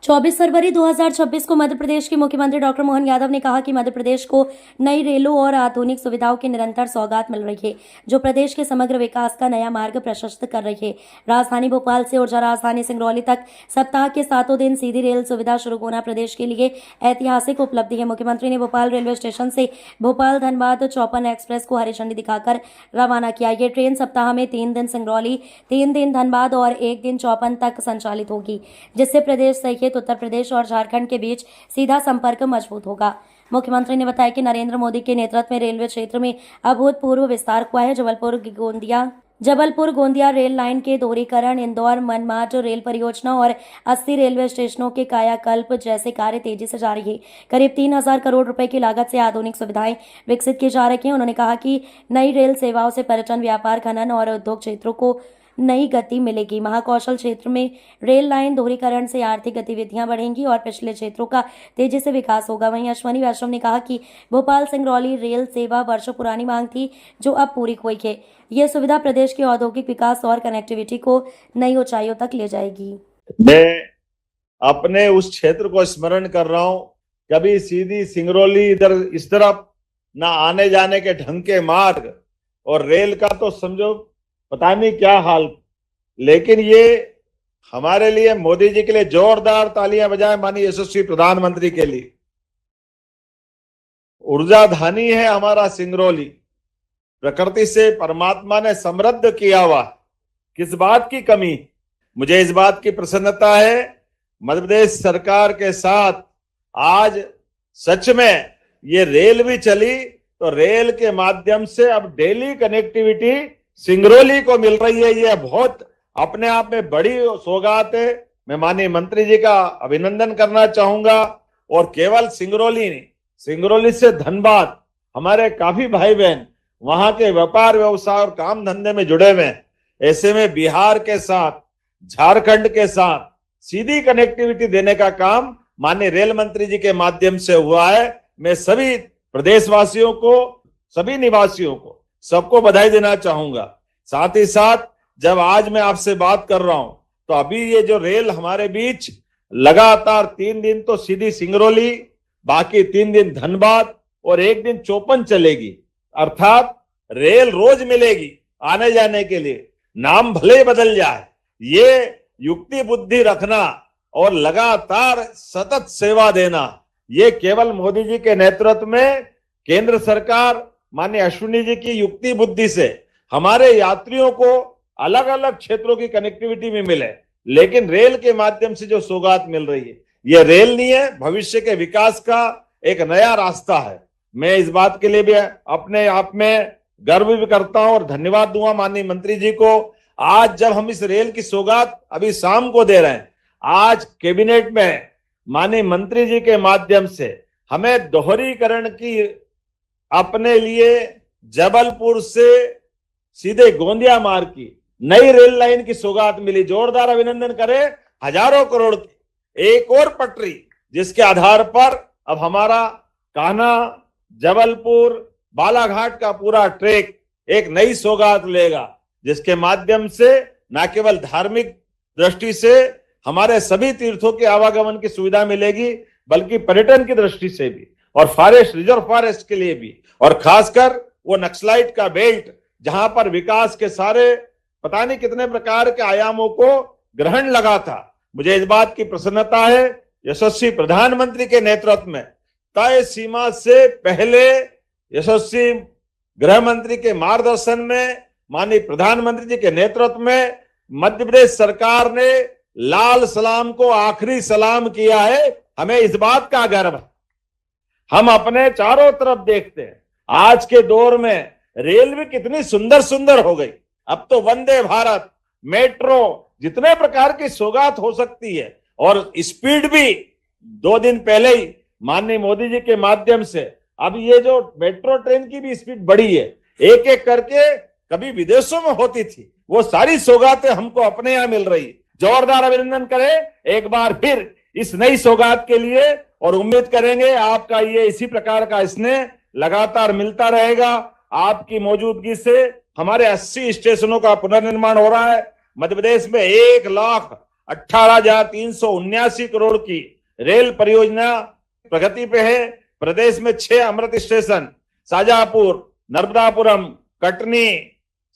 24 फरवरी 2026 को मध्य प्रदेश के मुख्यमंत्री डॉक्टर मोहन यादव ने कहा कि मध्य प्रदेश को नई रेलों और आधुनिक सुविधाओं की निरंतर सौगात मिल रही है, जो प्रदेश के समग्र विकास का नया मार्ग प्रशस्त कर रही है। राजधानी भोपाल से ऊर्जा राजधानी सिंगरौली तक सप्ताह के 7 दिन सीधी रेल सुविधा शुरू होना प्रदेश के लिए ऐतिहासिक उपलब्धि है। मुख्यमंत्री ने भोपाल रेलवे स्टेशन से भोपाल धनबाद 54 एक्सप्रेस को हरी झंडी दिखाकर रवाना किया। ये ट्रेन सप्ताह में 3 दिन सिंगरौली, 3 दिन धनबाद और 1 दिन 54 तक संचालित होगी, जिससे प्रदेश सहित उत्तर प्रदेश और झारखंड के बीच सीधा संपर्क मजबूत होगा। मुख्यमंत्री ने बताया कि नरेंद्र मोदी के नेतृत्व में रेलवे क्षेत्र में अभूतपूर्व विस्तार हुआ है। जबलपुर गोंदिया रेल लाइन के दोहरीकरण, इंदौर मनमाड रेल परियोजना और 80 रेलवे स्टेशनों के कायाकल्प जैसे कार्य तेजी से जारी है। करीब 3000 करोड़ रुपए की लागत से आधुनिक सुविधाएं विकसित की जा रही हैं। उन्होंने कहा कि नई रेल सेवाओं से पर्यटन, व्यापार, खनन और उद्योग क्षेत्रों को नई गति मिलेगी। महाकौशल क्षेत्र में रेल लाइन दोहरीकरण से आर्थिक गतिविधियां बढ़ेंगी और पिछले क्षेत्रों का तेजी से विकास होगा। वहीं अश्वनी वैष्णव ने कहा कि भोपाल सिंगरौली रेल सेवा वर्षों पुरानी मांग थी, जो अब पूरी हुई है। ये सुविधा प्रदेश के औद्योगिक विकास और कनेक्टिविटी को नई ऊंचाइयों तक ले जाएगी। मैं अपने उस क्षेत्र को स्मरण कर रहा हूं। कभी सीधी सिंगरौली इधर इस तरफ ना आने जाने के ढंग के मार्ग, और रेल का तो समझो पता नहीं क्या हाल। लेकिन ये हमारे लिए, मोदी जी के लिए जोरदार तालियां बजाएं माननीय यशस्वी प्रधानमंत्री के लिए। ऊर्जा धानी है हमारा सिंगरौली, प्रकृति से परमात्मा ने समृद्ध किया हुआ। किस बात की कमी? मुझे इस बात की प्रसन्नता है मध्य प्रदेश सरकार के साथ आज सच में ये रेल भी चली, तो रेल के माध्यम से अब डेली कनेक्टिविटी सिंगरौली को मिल रही है। ये बहुत अपने आप में बड़ी सौगात है। मैं माननीय मंत्री जी का अभिनंदन करना चाहूंगा। और केवल सिंगरौली नहीं, सिंगरौली से धनबाद हमारे काफी भाई बहन वहां के व्यापार, व्यवसाय और काम धंधे में जुड़े हुए हैं। ऐसे में बिहार के साथ, झारखंड के साथ सीधी कनेक्टिविटी देने का काम माननीय रेल मंत्री जी के माध्यम से हुआ है। मैं सभी प्रदेशवासियों को, सभी निवासियों को, सबको बधाई देना चाहूंगा। साथ ही साथ जब आज मैं आपसे बात कर रहा हूं, तो अभी ये जो रेल हमारे बीच लगातार 3 दिन तो सीधी सिंगरौली, बाकी 3 दिन धनबाद और 1 दिन 54 चलेगी। अर्थात रेल रोज मिलेगी आने जाने के लिए, नाम भले बदल जाए। ये युक्ति बुद्धि रखना और लगातार सतत सेवा देना, ये केवल मोदी जी के नेतृत्व में केंद्र सरकार माननीय अश्विनी जी की युक्ति बुद्धि से हमारे यात्रियों को अलग अलग क्षेत्रों की कनेक्टिविटी में मिले। लेकिन रेल के माध्यम से जो सौगात मिल रही है, ये रेल नहीं है, भविष्य के विकास का एक नया रास्ता है। मैं इस बात के लिए भी अपने आप में गर्व भी करता हूं और धन्यवाद दूंगा माननीय मंत्री जी को। आज जब हम इस रेल की सौगात अभी शाम को दे रहे हैं, आज कैबिनेट में माननीय मंत्री जी के माध्यम से हमें दोहरीकरण की, अपने लिए जबलपुर से सीधे गोंदिया मार्ग की नई रेल लाइन की सौगात मिली। जोरदार अभिनंदन करें। हजारों करोड़ की एक और पटरी, जिसके आधार पर अब हमारा कान्हा, जबलपुर, बालाघाट का पूरा ट्रैक एक नई सौगात लेगा, जिसके माध्यम से न केवल धार्मिक दृष्टि से हमारे सभी तीर्थों के आवागमन की सुविधा मिलेगी, बल्कि पर्यटन की दृष्टि से भी, और फॉरेस्ट, रिजर्व फॉरेस्ट के लिए भी, और खासकर वो नक्सलाइट का बेल्ट, जहां पर विकास के सारे पता नहीं कितने प्रकार के आयामों को ग्रहण लगा था। मुझे इस बात की प्रसन्नता है, यशस्वी प्रधानमंत्री के नेतृत्व में तय सीमा से पहले यशस्वी गृह मंत्री के मार्गदर्शन में, माननीय प्रधानमंत्री जी के नेतृत्व में मध्य प्रदेश सरकार ने लाल सलाम को आखिरी सलाम किया है। हमें इस बात का गर्व है। हम अपने चारों तरफ देखते हैं, आज के दौर में रेल भी कितनी सुंदर सुंदर हो गई। अब तो वंदे भारत, मेट्रो, जितने प्रकार की सौगात हो सकती है, और स्पीड भी 2 दिन पहले ही माननीय मोदी जी के माध्यम से अब ये जो मेट्रो ट्रेन की भी स्पीड बढ़ी है, एक एक करके कभी विदेशों में होती थी, वो सारी सौगातें हमको अपने यहां मिल रही। जोरदार अभिनंदन करें एक बार फिर इस नई सौगात के लिए, और उम्मीद करेंगे आपका ये इसी प्रकार का स्नेह लगातार मिलता रहेगा। आपकी मौजूदगी से हमारे 80 स्टेशनों का पुनर्निर्माण हो रहा है। मध्य प्रदेश में 1 लाख 18,379 करोड़ की रेल परियोजना प्रगति पे है। प्रदेश में 6 अमृत स्टेशन शाजापुर, नर्मदापुरम, कटनी,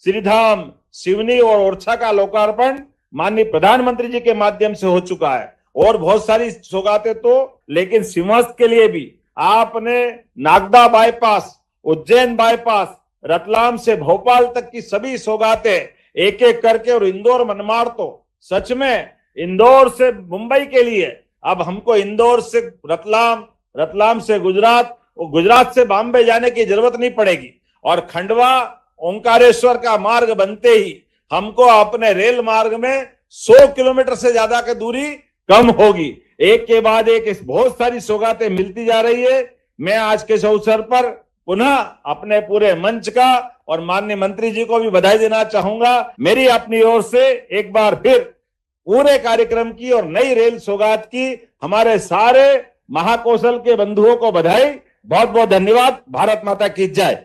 श्रीधाम, सिवनी और ओरछा का लोकार्पण माननीय प्रधानमंत्री जी के माध्यम से हो चुका है। और बहुत सारी सौगातें तो, लेकिन सिंहस्थ के लिए भी आपने नागदा बाईपास, उज्जैन बाईपास, रतलाम से भोपाल तक की सभी सौगातें एक एक करके, और इंदौर मनमाड़ तो सच में इंदौर से मुंबई के लिए अब हमको इंदौर से रतलाम, रतलाम से गुजरात और गुजरात से बॉम्बे जाने की जरूरत नहीं पड़ेगी। और खंडवा ओंकारेश्वर का मार्ग बनते ही हमको अपने रेल मार्ग में 100 किलोमीटर से ज्यादा की दूरी कम होगी। एक के बाद एक बहुत सारी सौगातें मिलती जा रही है। मैं आज के इस अवसर पर पुनः अपने पूरे मंच का और माननीय मंत्री जी को भी बधाई देना चाहूंगा। मेरी अपनी ओर से एक बार फिर पूरे कार्यक्रम की और नई रेल सौगात की हमारे सारे महाकौशल के बंधुओं को बधाई। बहुत बहुत धन्यवाद। भारत माता की जय।